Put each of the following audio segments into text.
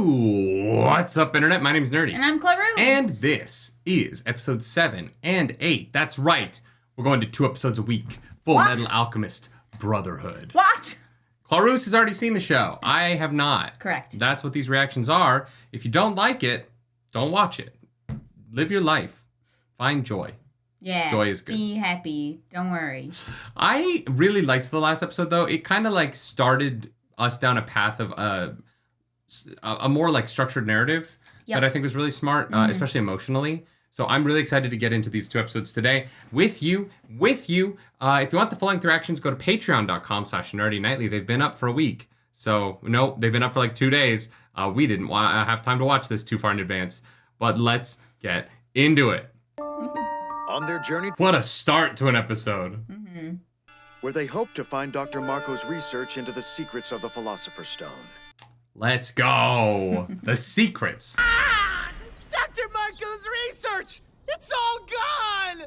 What's up, Internet? My name's Nerdy. And I'm Claroos. And this is episode 7 and 8. That's right. We're going to 2 episodes a week. Full Metal Alchemist Brotherhood. What? Claroos has already seen the show. I have not. Correct. That's what these reactions are. If you don't like it, don't watch it. Live your life. Find joy. Yeah. Joy is good. Be happy. Don't worry. I really liked the last episode, though. It kind of like started us down a path of a more like structured narrative that I think was really smart, especially emotionally. So I'm really excited to get into these 2 episodes today with you. If you want the full-length reactions, go to patreon.com/nerdynightly. They've been up for a week. So no, they've been up for like 2 days. We didn't have time to watch this too far in advance, but let's get into it. On their journey, What a start to an episode. where they hope to find Dr. Marco's research into the secrets of the Philosopher's Stone. Let's go. The secrets. Dr. Marco's research! It's all gone!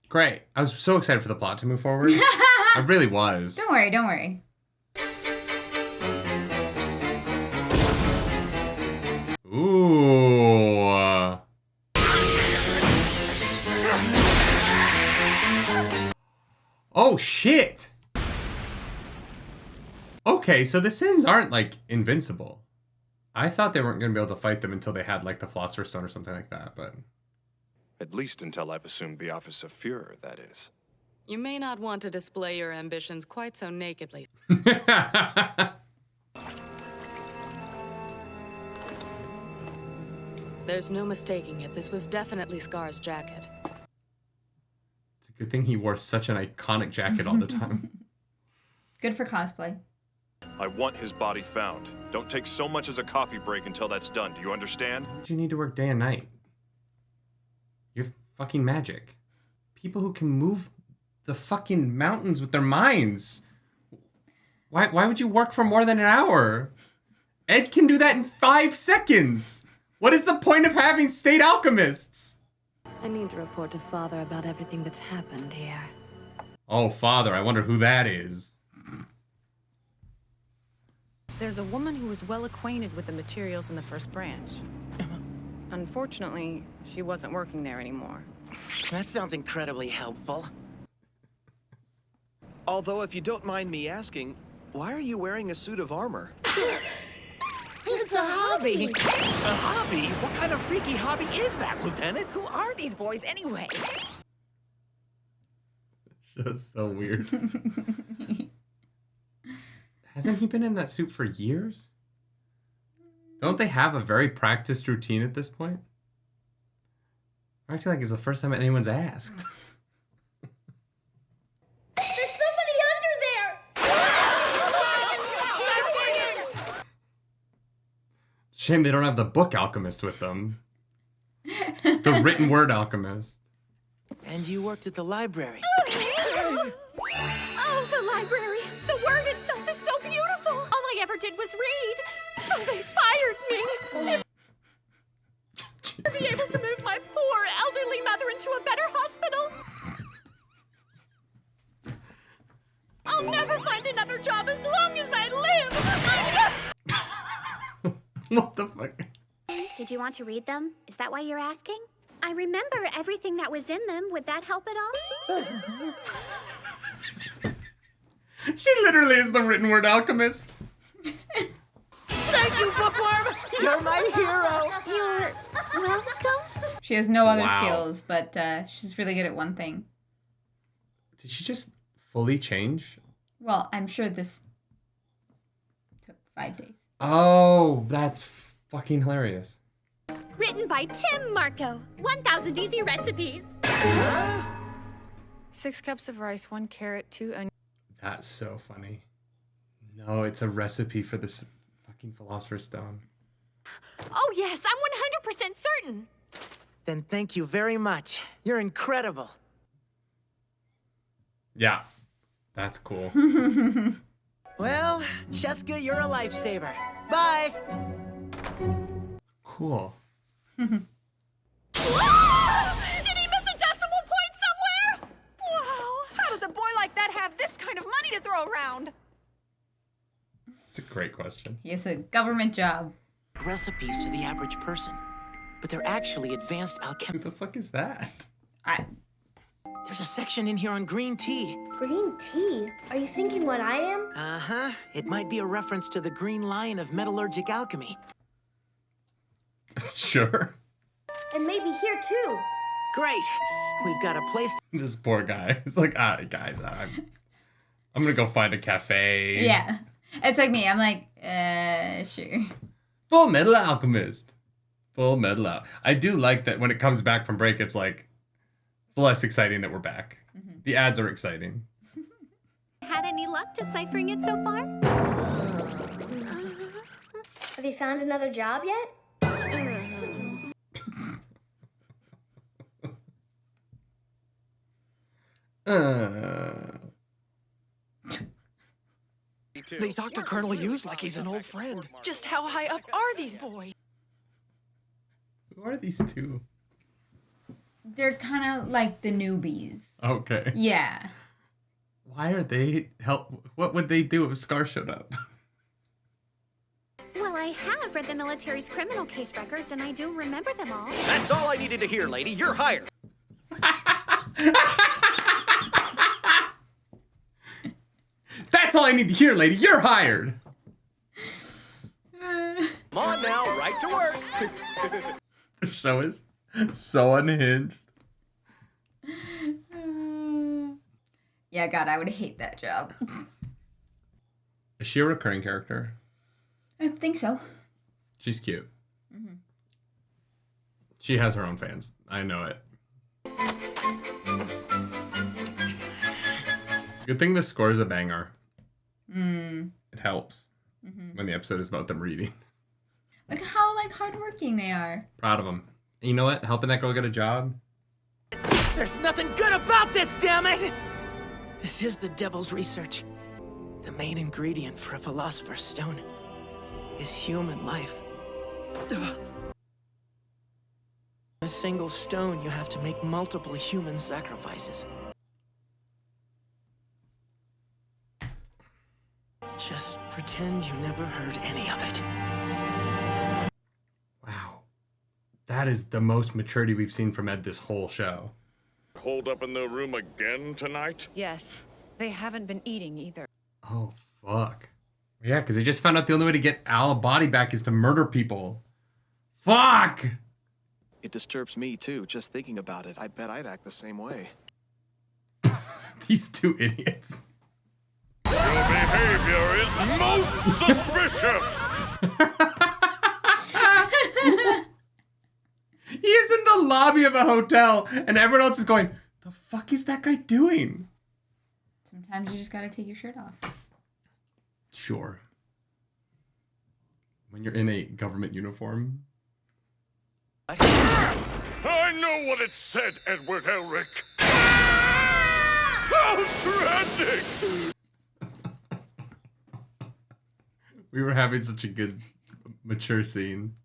Great. I was so excited for the plot to move forward. I really was. Don't worry. Don't worry. Ooh. Oh, shit. Okay, so the Sins aren't, like, invincible. I thought they weren't going to be able to fight them until they had, like, the Philosopher's Stone or something like that, but... At least until I've assumed the office of Führer, that is. You may not want to display your ambitions quite so nakedly. There's no mistaking it. This was definitely Scar's jacket. It's a good thing he wore such an iconic jacket all the time. Good for cosplay. I want his body found. Don't take so much as a coffee break until that's done. Do you understand? Why do you need to work day and night? You're fucking magic. People who can move the fucking mountains with their minds. Why would you work for more than an hour? Ed can do that in 5 seconds. What is the point of having state alchemists? I need to report to Father about everything that's happened here. Oh, Father, I wonder who that is. There's a woman who was well acquainted with the materials in the first branch. Unfortunately, she wasn't working there anymore. That sounds incredibly helpful. Although, if you don't mind me asking, why are you wearing a suit of armor? It's a hobby! A hobby? What kind of freaky hobby is that, Lieutenant? Who are these boys anyway? It's just so weird. Hasn't he been in that suit for years? Don't they have a very practiced routine at this point? I feel like it's the first time anyone's asked. There's somebody under there! Shame they don't have the book Alchemist with them. The written word Alchemist. And you worked at the library. Oh, the library! The word itself is so beautiful! All I ever did was read, so they fired me! To be able to move my poor elderly mother into a better hospital! I'll never find another job as long as I live! What the fuck? Did you want to read them? Is that why you're asking? I remember everything that was in them. Would that help at all? She literally is the written word Alchemist. Thank you, Bookworm! You're my hero! You're welcome. She has no other Wow. skills, but she's really good at one thing. Did she just fully change? Well, I'm sure this took 5 days. Oh, that's fucking hilarious. Written by Tim Marco. 1,000 easy recipes. 6 cups of rice, 1 carrot, 2 onions. That's so funny. No, it's a recipe for this fucking Philosopher's Stone. Oh, yes, I'm 100% certain. Then thank you very much. You're incredible. Yeah, that's cool. Well, Cheska, you're a lifesaver. Bye! Cool. Did he miss a decimal point somewhere? Wow, how does a boy like that have this kind of money to throw around. It's a great question. He has a government job. Recipes to the average person, but they're actually advanced Who alchemy. the fuck is that? There's a section in here on green tea. Green tea? Are you thinking what I am? Uh-huh. It might be a reference to the Green Lion of metallurgic alchemy. Sure. And maybe here too. Great. We've got a place This poor guy. He's like, guys, I'm gonna go find a cafe. Yeah. It's like me. I'm like, sure. Full Metal Alchemist. Full Metal I do like that when it comes back from break, it's like, it's less exciting that we're back. The ads are exciting. Had any luck deciphering it so far? Have you found another job yet? They talk to Colonel Hughes like he's an old friend. Just how high up are these boys? Who are these two? They're kind of like the newbies. Okay. Yeah. Why are they what would they do if Scar showed up? Well, I have read the military's criminal case records, and I do remember them all. That's all I needed to hear, lady. You're hired. That's all I need to hear, lady. You're hired. Come on now, right to work. The show is so unhinged. Yeah, God, I would hate that job. Is she a recurring character? I think so. She's cute. She has her own fans. I know it. It's a good thing the score is a banger. It helps when the episode is about them reading. Look how hardworking they are. Proud of them. You know what? Helping that girl get a job. There's nothing good about this, damn it! This is the devil's research. The main ingredient for a philosopher's stone is human life. A single stone, you have to make multiple human sacrifices. Just pretend you never heard any of it. Wow. That is the most maturity we've seen from Ed this whole show. Hold up in the room again tonight? Yes. They haven't been eating either. Oh, fuck. Yeah, because they just found out the only way to get Al a body back is to murder people. Fuck! It disturbs me, too, just thinking about it. I bet I'd act the same way. These two idiots. Your behavior is most suspicious! He is in the lobby of a hotel, and everyone else is going, the fuck is that guy doing? Sometimes you just gotta take your shirt off. Sure. When you're in a government uniform. I know what it said, Edward Elric. How tragic! We were having such a good, mature scene.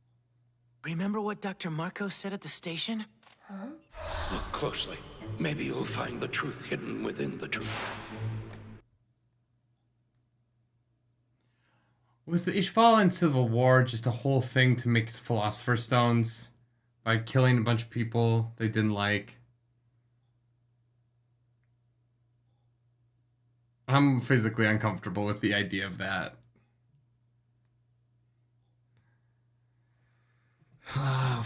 Remember what Dr. Marco said at the station? Look closely. Maybe you'll find the truth hidden within the truth. Was the Ishvalan Civil War just a whole thing to make Philosopher's Stones by killing a bunch of people they didn't like? I'm physically uncomfortable with the idea of that. Oh,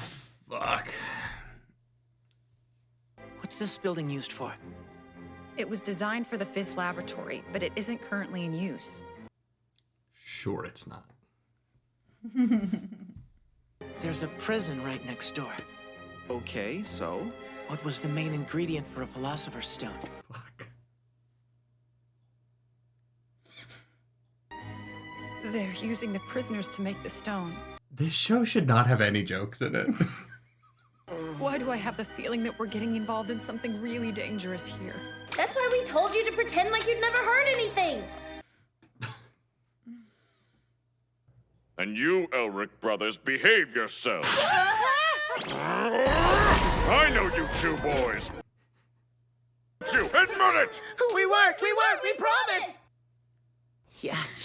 fuck. What's this building used for? It was designed for the 5th laboratory, but it isn't currently in use. Sure it's not. There's a prison right next door. Okay, so? What was the main ingredient for a philosopher's stone? Fuck. They're using the prisoners to make the stone. This show should not have any jokes in it. Why do I have the feeling that we're getting involved in something really dangerous here? That's why we told you to pretend like you'd never heard anything. And you, Elric brothers, behave yourselves. I know you two boys. You admit it! We weren't, we promise!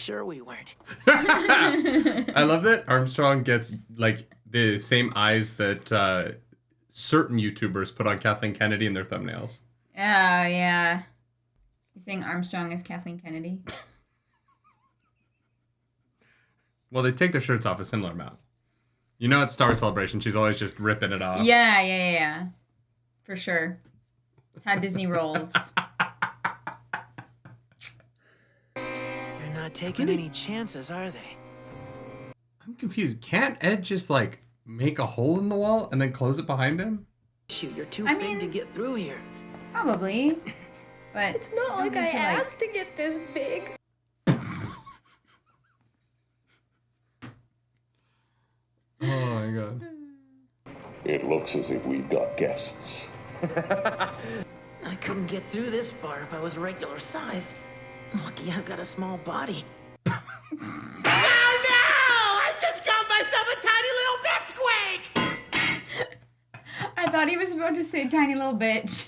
sure we weren't. I love that Armstrong gets like the same eyes that certain YouTubers put on Kathleen Kennedy in their thumbnails. Oh, yeah. You're saying Armstrong is Kathleen Kennedy? Well, they take their shirts off a similar amount. You know, at Star Wars Celebration, she's always just ripping it off. Yeah. For sure. It's how Disney rolls. They're not taking any chances, are they? I'm confused. Can't Ed just, like, make a hole in the wall and then close it behind him? Shoot, you're too big to get through here. Probably. But it's not like I asked to get this big. Oh my god. It looks as if we've got guests. I couldn't get through this far if I was regular size. Lucky I've got a small body. Oh no! I just got myself a tiny little pipsqueak! I thought he was about to say tiny little bitch.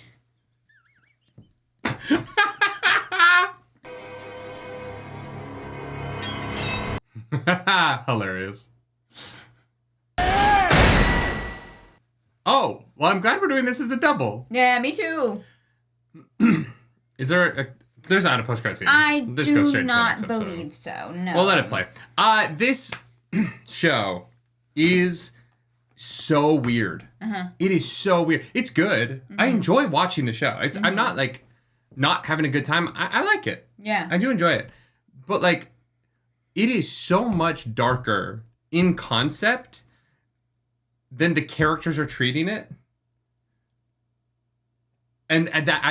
Hilarious. Oh, well, I'm glad we're doing this as a double. Yeah, me too. Is there a... There's not a post-credit scene. I Just go do straight to the not next episode. believe so, no. Well, let it play. This show is so weird. Uh-huh. It is so weird. It's good. I enjoy watching the show. I'm not, like, not having a good time. I like it. Yeah. I do enjoy it. But, like, it is so much darker in concept than the characters are treating it. And that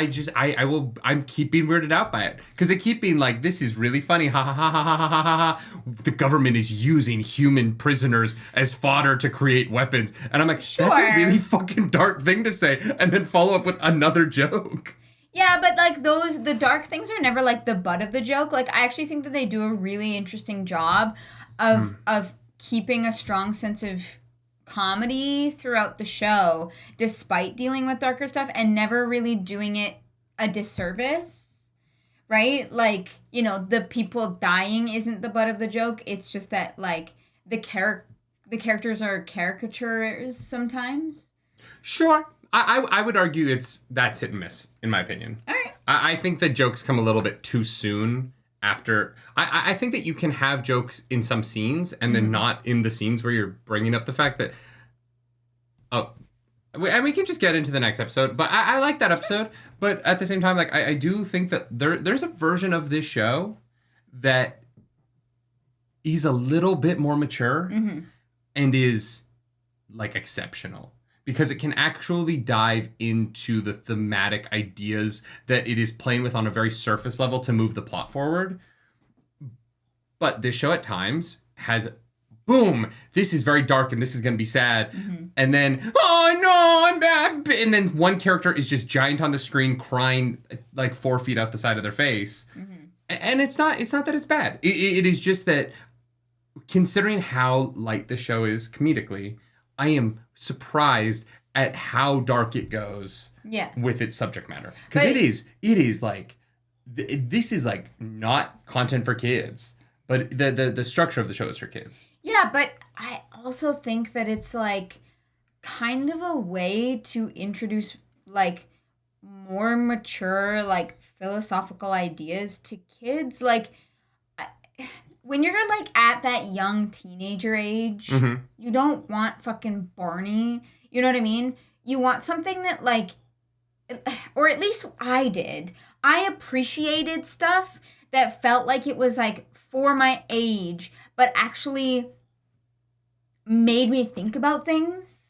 I'm keep being weirded out by it. Because they keep being like, this is really funny. Ha ha ha ha ha ha ha ha. The government is using human prisoners as fodder to create weapons. And I'm like, that's a really fucking dark thing to say. And then follow up with another joke. Yeah, but like the dark things are never like the butt of the joke. Like I actually think that they do a really interesting job of keeping a strong sense of comedy throughout the show despite dealing with darker stuff and never really doing it a disservice, right? Like, you know, the people dying isn't the butt of the joke. It's just that like the characters are caricatures sometimes. Sure. I would argue that's hit and miss, in my opinion. All right. I think the jokes come a little bit too soon after. I think that you can have jokes in some scenes and then not in the scenes where you're bringing up the fact that. Oh, and we can just get into the next episode. But I like that episode. But at the same time, like I do think that there's a version of this show that is a little bit more mature and is like exceptional. Because it can actually dive into the thematic ideas that it is playing with on a very surface level to move the plot forward. But this show at times has, boom, this is very dark and this is going to be sad. And then, oh no, I'm bad. And then one character is just giant on the screen crying like 4 feet out the side of their face. And it's not that it's bad. It is just that considering how light the show is comedically, I am surprised at how dark it goes with its subject matter. Because it is like, this is like not content for kids, but the structure of the show is for kids. Yeah, but I also think that it's like kind of a way to introduce like more mature, like philosophical ideas to kids. Like, when you're, like, at that young teenager age, you don't want fucking Barney. You know what I mean? You want something that, like, or at least I did. I appreciated stuff that felt like it was, like, for my age, but actually made me think about things.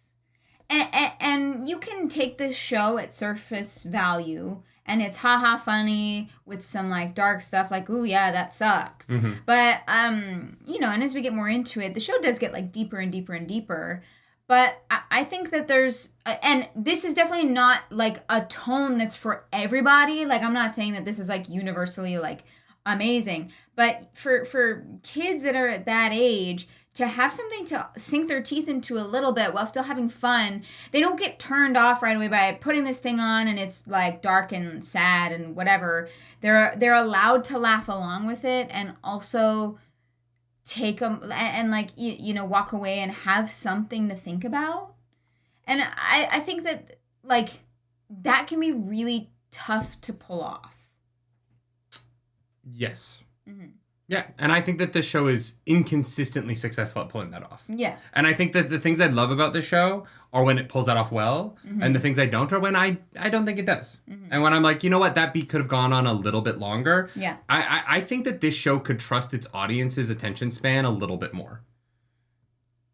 And you can take this show at surface value and it's haha funny with some like dark stuff like, ooh, yeah, that sucks. But, you know, and as we get more into it, the show does get like deeper and deeper and deeper. But I think that there's, and this is definitely not like a tone that's for everybody. Like, I'm not saying that this is like universally like amazing. But for kids that are at that age, to have something to sink their teeth into a little bit while still having fun, they don't get turned off right away by putting this thing on and it's like dark and sad and whatever. They're allowed to laugh along with it and also take them and like you know, walk away and have something to think about. And I think that like that can be really tough to pull off. Yes. Mm-hmm. Yeah, and I think that this show is inconsistently successful at pulling that off. Yeah. And I think that the things I love about this show are when it pulls that off well, and the things I don't are when I don't think it does. And when I'm like, you know what, that beat could have gone on a little bit longer. Yeah. I think that this show could trust its audience's attention span a little bit more.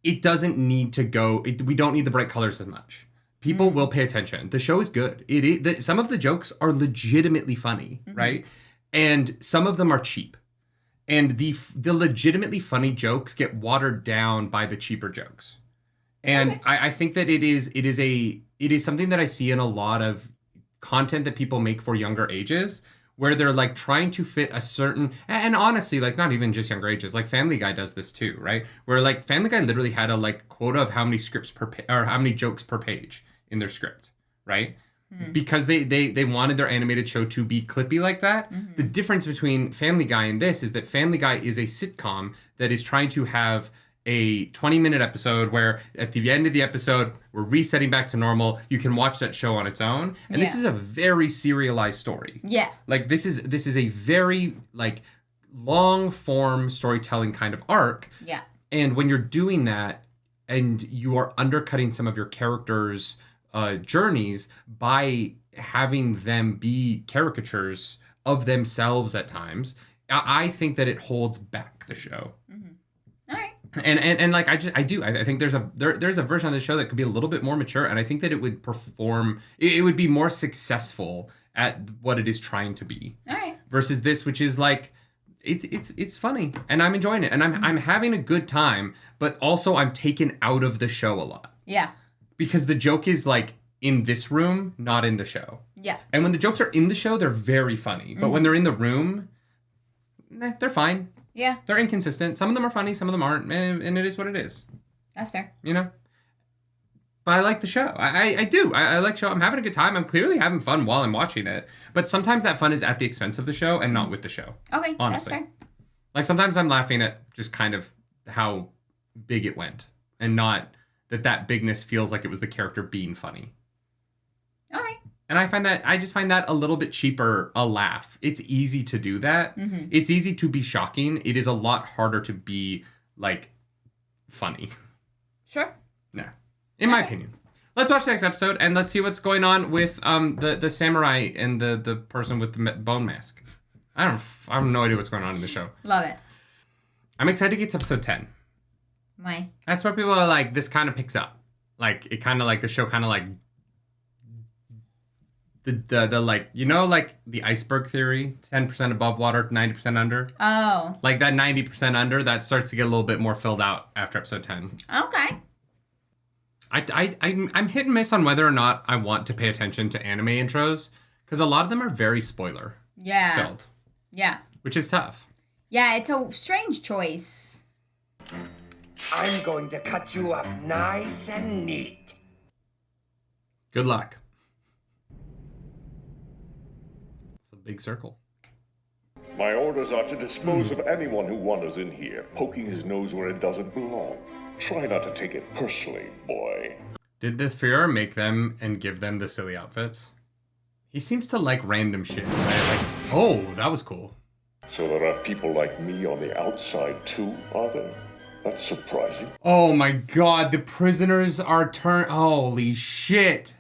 It doesn't need to go, we don't need the bright colors as much. People will pay attention. The show is good. Some of the jokes are legitimately funny, right? And some of them are cheap. And the legitimately funny jokes get watered down by the cheaper jokes. And I think that it is something that I see in a lot of content that people make for younger ages, where they're like trying to fit a certain, and honestly, like not even just younger ages, like Family Guy does this too, right? Where like Family Guy literally had a like quota of how many scripts or how many jokes per page in their script, right? Because they wanted their animated show to be clippy like that. The difference between Family Guy and this is that Family Guy is a sitcom that is trying to have a 20-minute episode where at the end of the episode, we're resetting back to normal. You can watch that show on its own. And this is a very serialized story. Yeah. Like this is a very like long form storytelling kind of arc. Yeah. And when you're doing that and you are undercutting some of your characters' journeys by having them be caricatures of themselves at times, I think that it holds back the show. All right. And like I think there's a version of the show that could be a little bit more mature, and I think that it would perform, it would be more successful at what it is trying to be. All right. Versus this, which is like it's funny and I'm enjoying it and I'm having a good time, but also I'm taken out of the show a lot. Yeah. Because the joke is like in this room, not in the show. Yeah. And when the jokes are in the show, they're very funny. But when they're in the room, they're fine. Yeah. They're inconsistent. Some of them are funny, some of them aren't. And it is what it is. That's fair. You know? But I like the show. I do. I like the show. I'm having a good time. I'm clearly having fun while I'm watching it. But sometimes that fun is at the expense of the show and not with the show. Okay, honestly. That's fair. Like sometimes I'm laughing at just kind of how big it went. And not that bigness feels like it was the character being funny. All right. And I just find that a little bit cheaper a laugh. It's easy to do that. It's easy to be shocking. It is a lot harder to be like funny. Sure. Nah. In my opinion. Let's watch the next episode and let's see what's going on with the samurai and the person with the bone mask. I have no idea what's going on in the show. Love it. I'm excited to get to episode 10. Why? That's where people are like, this kind of picks up. Like, it kind of like, the show kind of like, the like, you know, like the iceberg theory, 10% above water, 90% under. Oh. Like that 90% under, that starts to get a little bit more filled out after episode 10. Okay. I'm hit and miss on whether or not I want to pay attention to anime intros, because a lot of them are very spoiler filled. Yeah. Which is tough. Yeah, it's a strange choice. I'm going to cut you up nice and neat. Good luck. It's a big circle. My orders are to dispose of anyone who wanders in here, poking his nose where it doesn't belong. Try not to take it personally, boy. Did the Führer make them and give them the silly outfits? He seems to like random shit. Right? Like, oh, that was cool. So there are people like me on the outside too, are there? That's surprising. Oh my god, the prisoners are holy shit.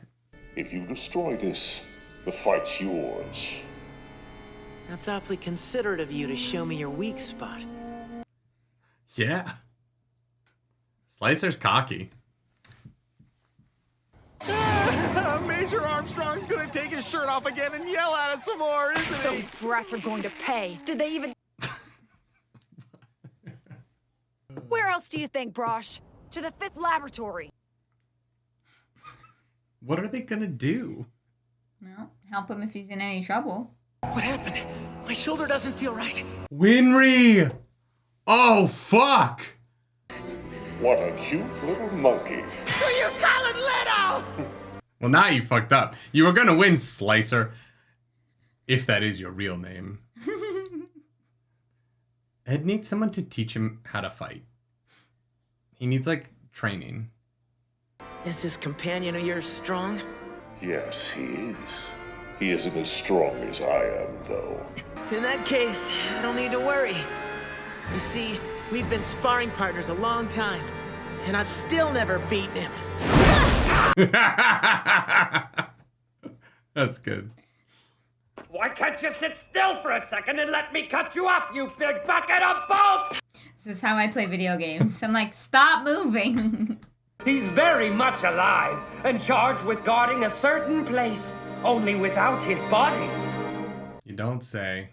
If you destroy this, the fight's yours. That's awfully considerate of you to show me your weak spot. Yeah. Slicer's cocky. Major Armstrong's gonna take his shirt off again and yell at us some more, isn't he? Those brats are going to pay. Did they even... Where else do you think, Brosh? To the 5th laboratory. What are they gonna do? Well, help him if he's in any trouble. What happened? My shoulder doesn't feel right. Winry! Oh, fuck! What a cute little monkey. Who you calling little? Well, now you fucked up. You were gonna win, Slicer. If that is your real name. Ed needs someone to teach him how to fight. He needs, like, training. Is this companion of yours strong? Yes, he is. He isn't as strong as I am, though. In that case, I don't need to worry. You see, we've been sparring partners a long time, and I've still never beaten him. That's good. Why can't you sit still for a second and let me cut you up, you big bucket of balls? This is how I play video games. I'm like, stop moving. He's very much alive and charged with guarding a certain place, only without his body. You don't say.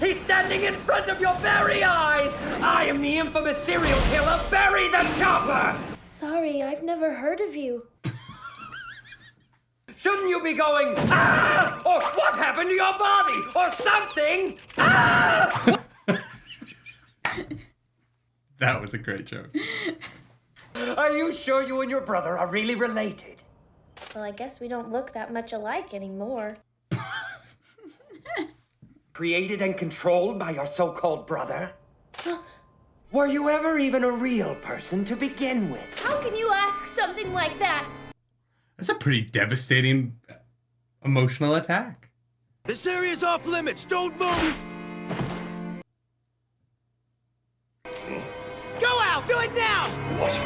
He's standing in front of your very eyes! I am the infamous serial killer, Barry the Chopper! Sorry, I've never heard of you. Shouldn't you be going, ah! Or what happened to your body? Or something? Ah! That was a great joke. Are you sure you and your brother are really related? Well, I guess we don't look that much alike anymore. Created and controlled by your so-called brother? Were you ever even a real person to begin with? How can you ask something like that? That's a pretty devastating emotional attack. This area's off limits. Don't move. Go out! Do it now! What?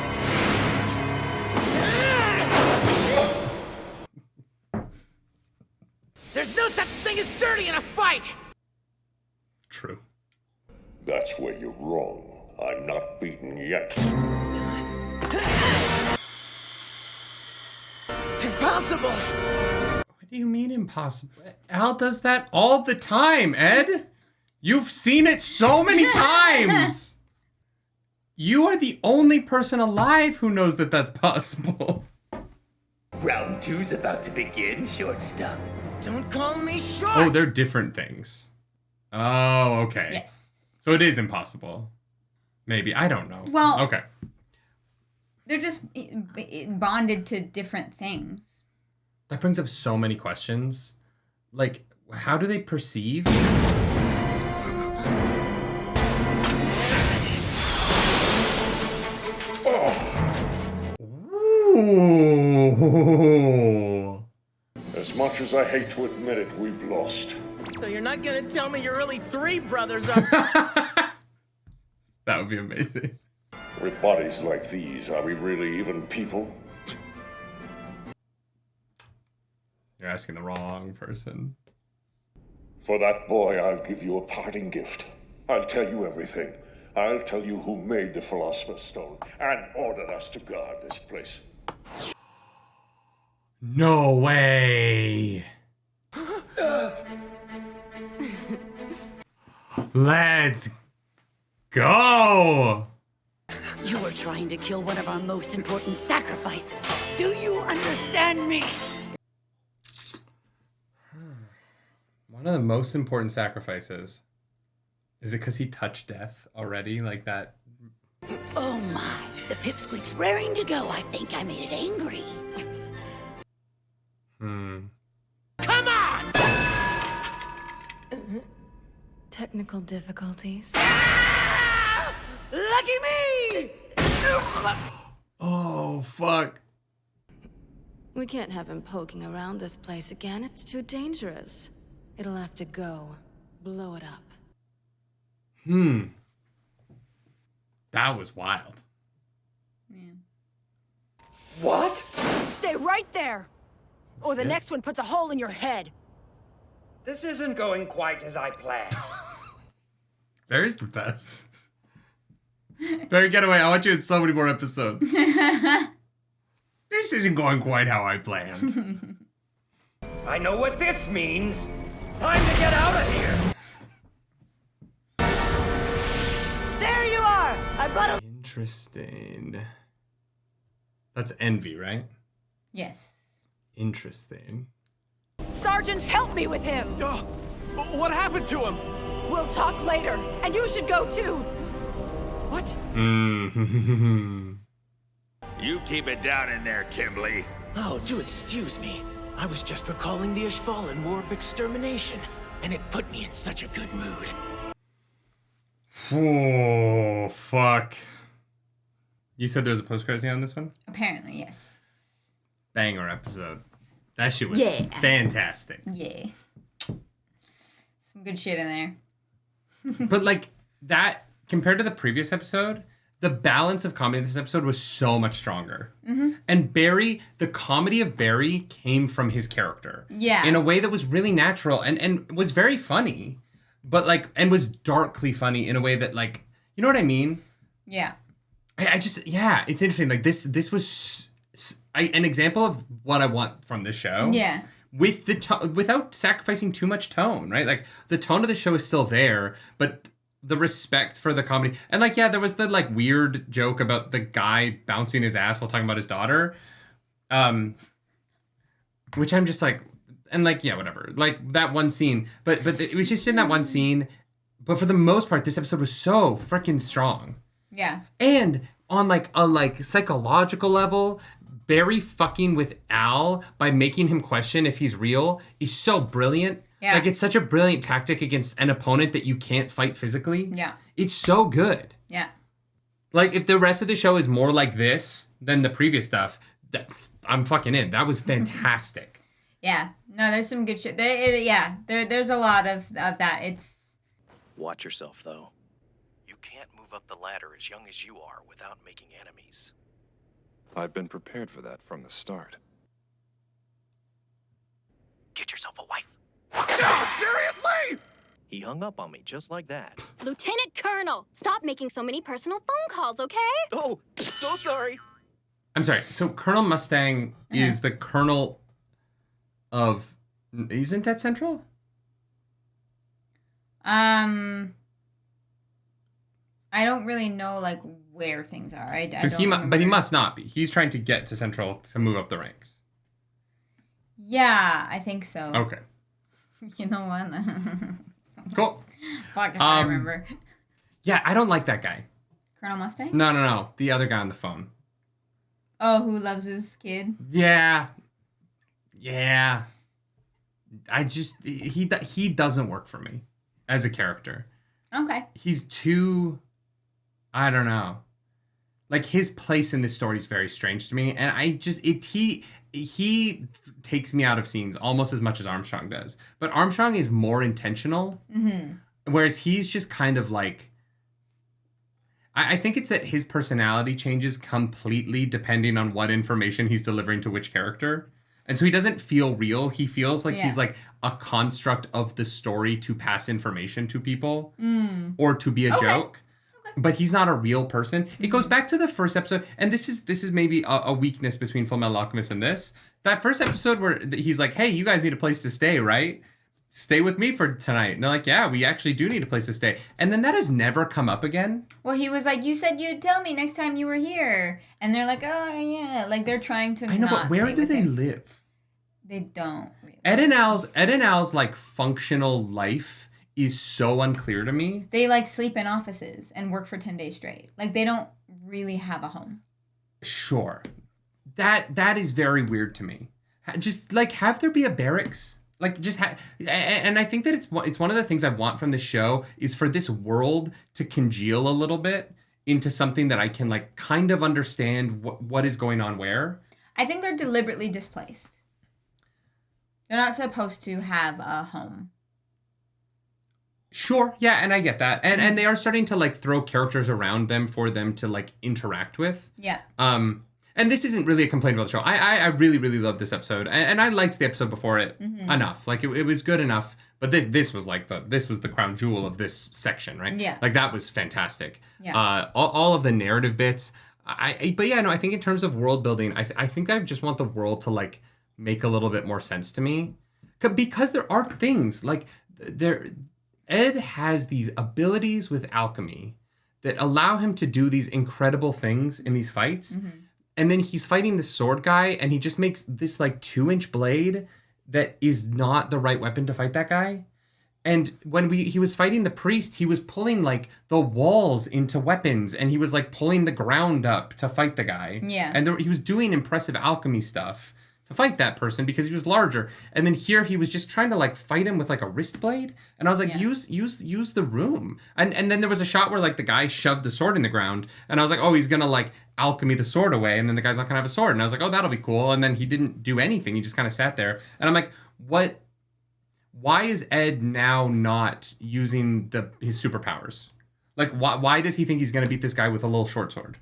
There's no such thing as dirty in a fight! True. That's where you're wrong. I'm not beaten yet. Impossible! What do you mean impossible? Al does that all the time, Ed. You've seen it so many times. You are the only person alive who knows that that's possible. Round 2's about to begin, short stuff. Don't call me short! Oh, they're different things. Oh, okay. Yes. So it is impossible. Maybe. I don't know. Well, okay. They're just bonded to different things. That brings up so many questions. Like, how do they perceive? Ooh. As much as I hate to admit it, we've lost. So you're not gonna tell me you're really 3 brothers are... That would be amazing. With bodies like these, are we really even people? You're asking the wrong person. For that boy, I'll give you a parting gift. I'll tell you everything. I'll tell you who made the Philosopher's Stone and ordered us to guard this place. No way. Let's go. You were trying to kill one of our most important sacrifices. Do you understand me? One of the most important sacrifices. Is it because he touched death already? Like that? Oh my, the pipsqueak's raring to go. I think I made it angry. Come on! Technical difficulties. Ah! Lucky me! Oh, fuck. We can't have him poking around this place again. It's too dangerous. It'll have to go. Blow it up. That was wild. Yeah. What? Stay right there! Or the next one puts a hole in your head. This isn't going quite as I planned. Barry's the best. Barry, get away. I want you in so many more episodes. This isn't going quite how I planned. I know what this means. Time to get out of here. There you are! I brought a... Interesting. That's envy, right? Yes. Interesting. Sergeant, help me with him! What happened to him? We'll talk later, and you should go too. What? You keep it down in there, Kimberly. Oh, do excuse me. I was just recalling the Ishvalan War of Extermination, and it put me in such a good mood. Oh, fuck. You said there's a post-credit scene on this one? Apparently, yes. Banger episode. That shit was fantastic. Yeah. Some good shit in there. But like that, compared to the previous episode, the balance of comedy in this episode was so much stronger. Mm-hmm. And Barry, the comedy of Barry came from his character. Yeah. In a way that was really natural and was very funny. But like, and was darkly funny in a way that like, you know what I mean? Yeah. I just, yeah, it's interesting. Like this was an example of what I want from this show. Yeah. With without sacrificing too much tone, right? Like the tone of the show is still there, but the respect for the comedy. And like, yeah, there was the like weird joke about the guy bouncing his ass while talking about his daughter. Which I'm just like, and like, yeah, whatever. Like that one scene, but it was just in that one scene. But for the most part, this episode was so freaking strong. Yeah. And on like a psychological level, Barry fucking with Al by making him question if he's real is so brilliant. Yeah. Like it's such a brilliant tactic against an opponent that you can't fight physically. Yeah. It's so good. Yeah. Like if the rest of the show is more like this than the previous stuff, I'm fucking in. That was fantastic. Yeah. No, there's some good shit. There's a lot of that. It's. Watch yourself, though. You can't move up the ladder as young as you are without making enemies. I've been prepared for that from the start. Get yourself a wife. Seriously? He hung up on me just like that. Lieutenant Colonel, stop making so many personal phone calls, okay? Oh, so sorry. I'm sorry. So Colonel Mustang is the colonel of... Isn't that Central? I don't really know like where things are. But he must not be. He's trying to get to Central to move up the ranks. Yeah, I think so. Okay. You know what? Cool. Fuck if I remember. Yeah, I don't like that guy. Colonel Mustang? No. The other guy on the phone. Oh, who loves his kid? Yeah. I just he doesn't work for me as a character. Okay. He's too, I don't know. Like his place in this story is very strange to me, and he takes me out of scenes almost as much as Armstrong does. But Armstrong is more intentional, whereas he's just kind of like. I think it's that his personality changes completely depending on what information he's delivering to which character. And so he doesn't feel real. He feels like he's like a construct of the story to pass information to people or to be a joke. Okay. But he's not a real person. It goes back to the first episode. And this is maybe a weakness between Fullmetal Alchemist and this. That first episode where he's like, hey, you guys need a place to stay, right? Stay with me for tonight. And they're like, yeah, we actually do need a place to stay. And then that has never come up again. Well, he was like, you said you'd tell me next time you were here. And they're like, oh, yeah. Like, they're trying to I know, but where do they live? They don't really. Ed and Al's, like, functional life is so unclear to me. They, like, sleep in offices and work for 10 days straight. Like, they don't really have a home. Sure. That is very weird to me. Just, like, have there be a barracks. Like, just and I think that it's one of the things I want from the show is for this world to congeal a little bit into something that I can, like, kind of understand what is going on where. I think they're deliberately displaced. They're not supposed to have a home. Sure, yeah, and I get that. And they are starting to, like, throw characters around them for them to, like, interact with. Yeah. And this isn't really a complaint about the show. I really, really loved this episode. And I liked the episode before it enough. Like, it was good enough. But this was like this was the crown jewel of this section, right? Yeah. Like, that was fantastic. Yeah. All of the narrative bits. But yeah, no, I think in terms of world building, I think I just want the world to, like, make a little bit more sense to me. Because there are things, like, Ed has these abilities with alchemy that allow him to do these incredible things in these fights. And then he's fighting this sword guy, and he just makes this, like, 2-inch blade that is not the right weapon to fight that guy. And when he was fighting the priest, he was pulling like the walls into weapons, and he was like pulling the ground up to fight the guy. Yeah. And he was doing impressive alchemy stuff to fight that person because he was larger. And then here he was just trying to like fight him with like a wrist blade. And I was like, use the room. And then there was a shot where like the guy shoved the sword in the ground, and I was like, oh, he's gonna like alchemy the sword away, and then the guy's not gonna have a sword. And I was like, oh, that'll be cool. And then he didn't do anything. He just kind of sat there. And I'm like, what? Why is Ed now not using his superpowers? Like, why does he think he's going to beat this guy with a little short sword?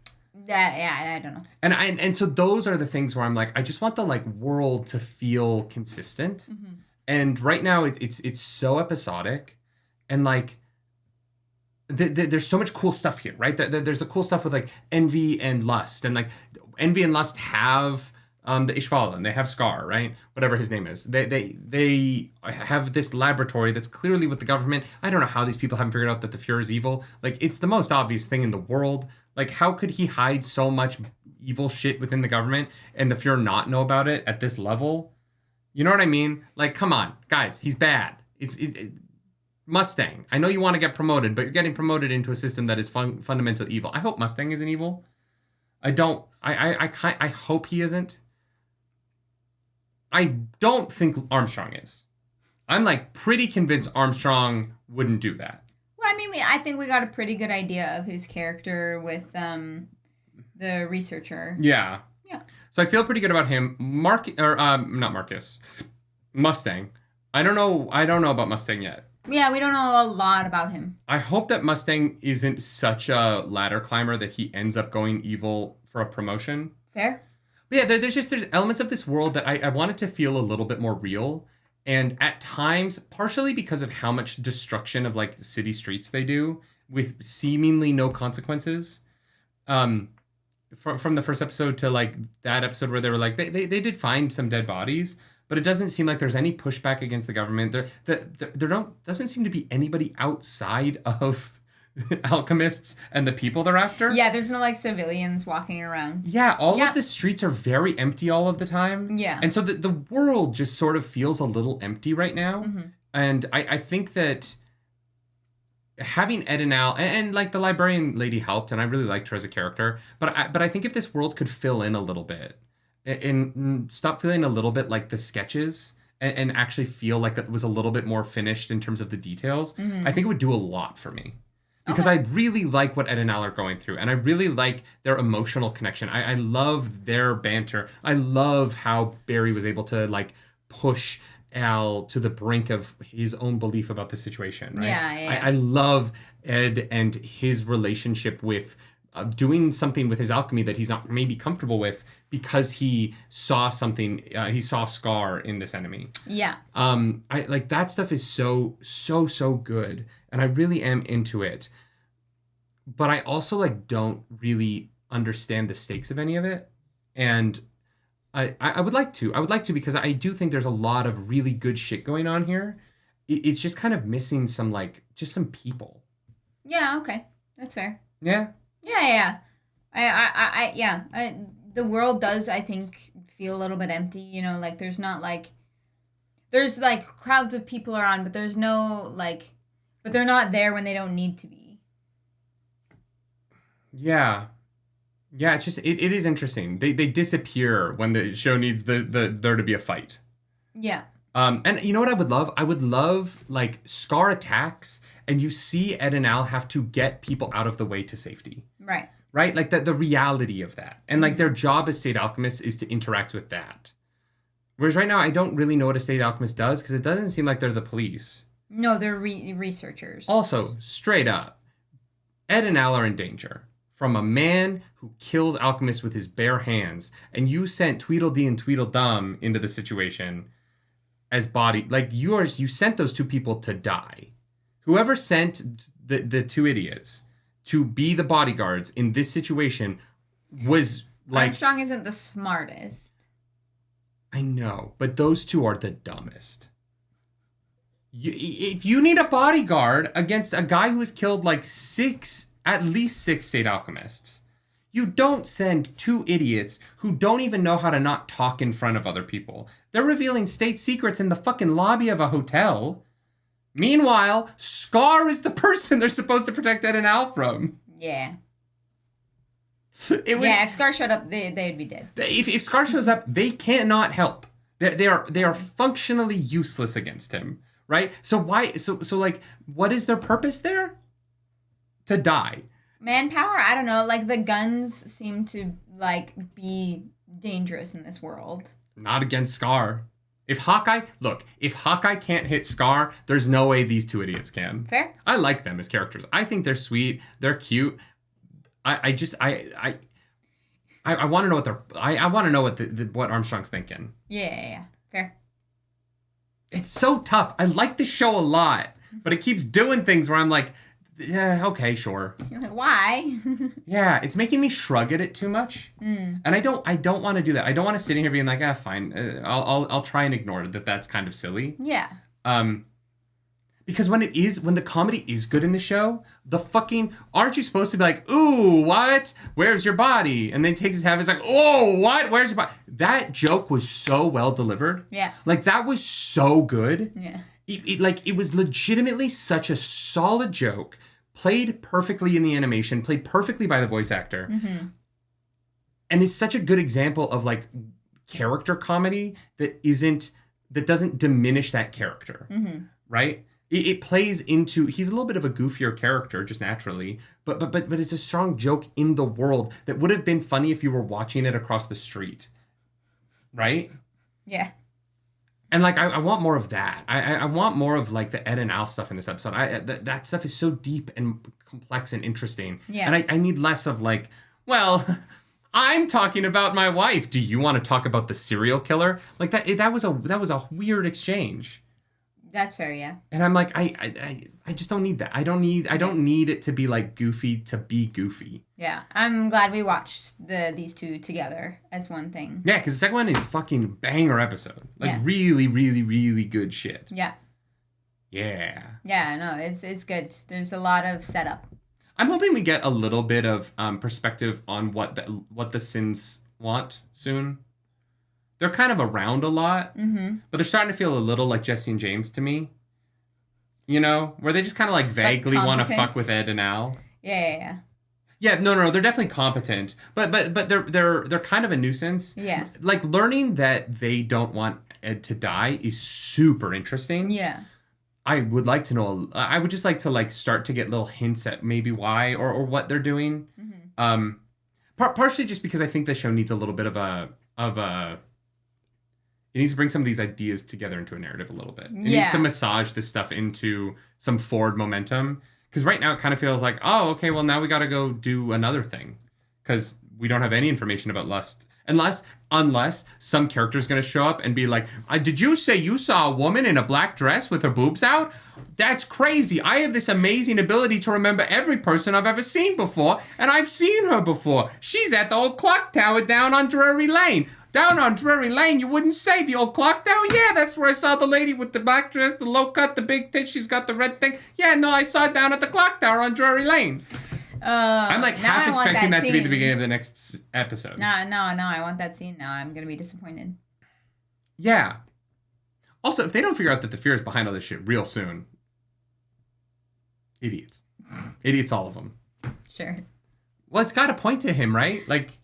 I don't know. And so those are the things where I'm like, I just want the like world to feel consistent. Mm-hmm. And right now it's so episodic, and like there's so much cool stuff here, right? There's the cool stuff with like envy and lust, and like envy and lust have the Ishvala, and they have Scar, right? Whatever his name is. They have this laboratory that's clearly with the government. I don't know how these people haven't figured out that the Fuhrer is evil. Like, it's the most obvious thing in the world. Like, how could he hide so much evil shit within the government and the Fuhrer not know about it at this level? You know what I mean? Like, come on, guys, he's bad. Mustang. I know you want to get promoted, but you're getting promoted into a system that is fundamental evil. I hope Mustang isn't evil. I hope he isn't. I don't think Armstrong is. I'm like pretty convinced Armstrong wouldn't do that. Well, I mean, I think we got a pretty good idea of his character with the researcher. Yeah. Yeah. So I feel pretty good about him. Not Marcus. Mustang. I don't know about Mustang yet. Yeah, we don't know a lot about him. I hope that Mustang isn't such a ladder climber that he ends up going evil for a promotion. Fair. But yeah, there's elements of this world that I want it to feel a little bit more real. And at times, partially because of how much destruction of like the city streets they do with seemingly no consequences. From the first episode to like that episode where they were like, they did find some dead bodies, but it doesn't seem like there's any pushback against the government. There doesn't seem to be anybody outside of alchemists and the people they're after. Yeah, there's no like civilians walking around. Yeah, all of the streets are very empty all of the time. Yeah. And so the world just sort of feels a little empty right now. Mm-hmm. And I think that having Ed and Al, and like the librarian lady helped, and I really liked her as a character, but I think if this world could fill in a little bit and stop feeling a little bit like the sketches and actually feel like it was a little bit more finished in terms of the details, I think it would do a lot for me. Because I really like what Ed and Al are going through, and I really like their emotional connection. I love their banter. I love how Barry was able to like push Al to the brink of his own belief about the situation. Right? Yeah. I love Ed and his relationship with doing something with his alchemy that he's not maybe comfortable with because he saw something. He saw Scar in this enemy. Yeah. I like that stuff is so good, and I really am into it. But I also like don't really understand the stakes of any of it, and I would like to. I would like to because I do think there's a lot of really good shit going on here. It's just kind of missing some like just some people. Yeah. Okay. That's fair. Yeah. Yeah. The world does, I think, feel a little bit empty. You know, like there's not like, there's like crowds of people around, but there's no like, but they're not there when they don't need to be. Yeah. It's just, it is interesting. They disappear when the show needs there to be a fight. Yeah. And you know what I would love? I would love like Scar attacks and you see Ed and Al have to get people out of the way to safety. Right. Right? Like the reality of that. And like their job as state alchemists is to interact with that. Whereas right now I don't really know what a state alchemist does because it doesn't seem like they're the police. No, they're researchers. Also, straight up, Ed and Al are in danger from a man who kills alchemists with his bare hands. And you sent Tweedledee and Tweedledum into the situation as body. Like you sent those two people to die. Whoever sent the two idiots to be the bodyguards in this situation was like... Armstrong isn't the smartest. I know, but those two are the dumbest. If you need a bodyguard against a guy who has killed like at least six state alchemists, you don't send two idiots who don't even know how to not talk in front of other people. They're revealing state secrets in the fucking lobby of a hotel. Meanwhile, Scar is the person they're supposed to protect Ed and Al from. Yeah. If Scar showed up, they'd be dead. If Scar shows up, they cannot help. They are functionally useless against him, right? So why? So like, what is their purpose there? To die. Manpower? I don't know. Like, the guns seem to, like, be dangerous in this world. Not against Scar. If Hawkeye can't hit Scar, there's no way these two idiots can. Fair. I like them as characters. I think they're sweet. They're cute. I want to know I want to know what Armstrong's thinking. Yeah. Fair. It's so tough. I like the show a lot, but it keeps doing things where I'm like, yeah, okay, sure. You're like, why? Yeah, it's making me shrug at it too much, and I don't want to do that. I don't want to sit in here being like, fine. I'll try and ignore that. That's kind of silly. Yeah. Because when the comedy is good in the show, aren't you supposed to be like, ooh, what? Where's your body? And then he takes his hat. It's like, oh, what? Where's your body? That joke was so well delivered. Yeah. Like, that was so good. Yeah. It was legitimately such a solid joke, played perfectly in the animation, played perfectly by the voice actor, and is such a good example of like character comedy that doesn't diminish that character, right? It plays into, he's a little bit of a goofier character just naturally, but it's a strong joke in the world that would have been funny if you were watching it across the street, right? Yeah. And like, I want more of that. I want more of like the Ed and Al stuff in this episode. That stuff is so deep and complex and interesting. Yeah. And I need less of like, well, I'm talking about my wife. Do you want to talk about the serial killer? Like that was a weird exchange. That's fair, yeah. And I'm like, I just don't need that. I don't need it to be like goofy to be goofy. Yeah, I'm glad we watched these two together as one thing. Yeah, because the second one is fucking banger episode. Like really, really, really good shit. Yeah. Yeah. Yeah, no, it's good. There's a lot of setup. I'm hoping we get a little bit of perspective on what the Sins want soon. They're kind of around a lot, but they're starting to feel a little like Jesse and James to me. You know, where they just kind of like vaguely want to fuck with Ed and Al. Yeah. Yeah, no, they're definitely competent, but they're kind of a nuisance. Yeah. Like, learning that they don't want Ed to die is super interesting. Yeah. I would like to know. I would just like to like start to get little hints at maybe why or what they're doing. Partially just because I think the show needs a little bit of a. It needs to bring some of these ideas together into a narrative a little bit. It needs to massage this stuff into some forward momentum. Because right now it kind of feels like, oh, okay, well now we got to go do another thing. Because we don't have any information about Lust. Unless some character's going to show up and be like, did you say you saw a woman in a black dress with her boobs out? That's crazy. I have this amazing ability to remember every person I've ever seen before, and I've seen her before. She's at the old clock tower down on Drury Lane. Down on Drury Lane, you wouldn't say the old clock tower? Yeah, that's where I saw the lady with the black dress, the low cut, the big tits. She's got the red thing. Yeah, no, I saw it down at the clock tower on Drury Lane. I'm like half expecting that to be the beginning of the next episode. No, I want that scene now. I'm going to be disappointed. Yeah. Also, if they don't figure out that the fear is behind all this shit real soon, idiots. Idiots, all of them. Sure. Well, it's got to point to him, right? Like,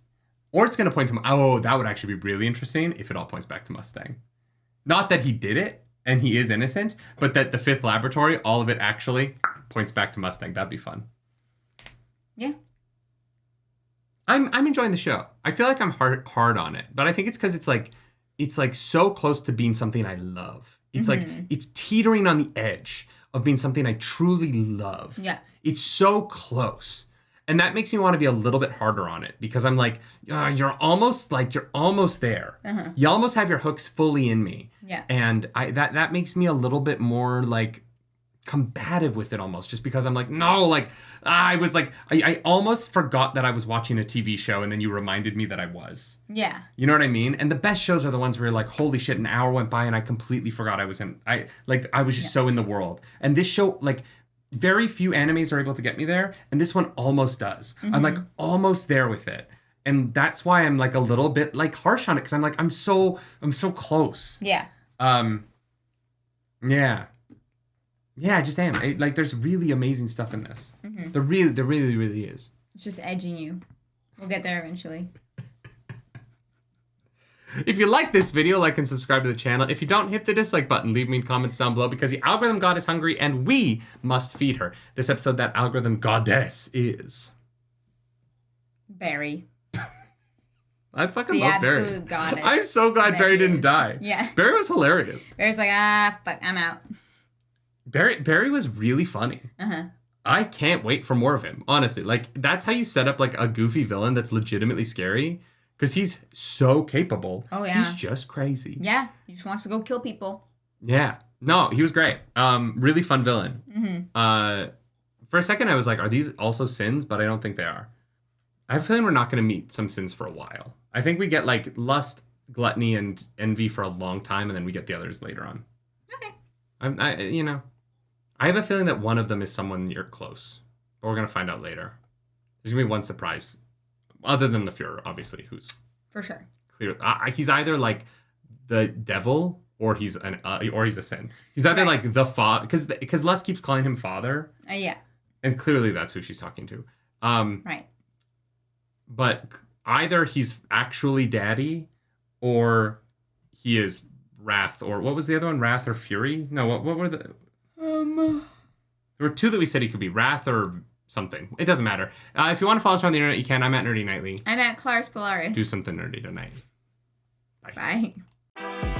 or it's going to point to him. Oh, that would actually be really interesting if it all points back to Mustang. Not that he did it and he is innocent, but that the fifth laboratory, all of it actually points back to Mustang. That'd be fun. Yeah. I'm enjoying the show. I feel like I'm hard on it, but I think it's because it's like so close to being something I love. It's like it's teetering on the edge of being something I truly love. Yeah. It's so close. And that makes me want to be a little bit harder on it because I'm like, you're almost there. You almost have your hooks fully in me. Yeah. And that makes me a little bit more like combative with it almost, just because I'm like, no, like I almost forgot that I was watching a TV show and then you reminded me that I was. Yeah. You know what I mean? And the best shows are the ones where you're like, holy shit, an hour went by and I completely forgot I was just so in the world. And this show, like, very few animes are able to get me there, and this one almost does. I'm like almost there with it. And that's why I'm like a little bit like harsh on it, because I'm like, I'm so close. Yeah. Yeah. Yeah, I just am. Like, there's really amazing stuff in this. Mm-hmm. There really is. It's just edging you. We'll get there eventually. If you like this video, like and subscribe to the channel. If you don't, hit the dislike button. Leave me comments down below because the algorithm god is hungry and we must feed her. This episode, that algorithm goddess is... Barry. I fucking the love Barry. absolute goddess. I'm so glad Barry didn't die. Yeah. Barry was hilarious. Barry's like, fuck, I'm out. Barry was really funny. Uh-huh. I can't wait for more of him, honestly. Like, that's how you set up, like, a goofy villain that's legitimately scary. Because he's so capable. Oh, yeah. He's just crazy. Yeah. He just wants to go kill people. Yeah. No, he was great. Really fun villain. Mm-hmm. For a second, I was like, are these also sins? But I don't think they are. I have a feeling we're not going to meet some sins for a while. I think we get, like, lust, gluttony, and envy for a long time, and then we get the others later on. Okay. I have a feeling that one of them is someone you're close. But we're going to find out later. There's going to be one surprise. Other than the Fuhrer, obviously, who's... For sure. Clear. He's either, like, the devil, or he's a sin. He's either, like, the father... Because Lust keeps calling him father. Yeah. And clearly that's who she's talking to. Right. But either he's actually daddy, or he is Wrath, or... What was the other one? Wrath or Fury? No, what were the... There were two that we said he could be. Wrath or... something. It doesn't matter. If you want to follow us on the internet, you can. I'm at Nerdy Nightly. I'm at Claris Polaris. Do something nerdy tonight. Bye. Bye.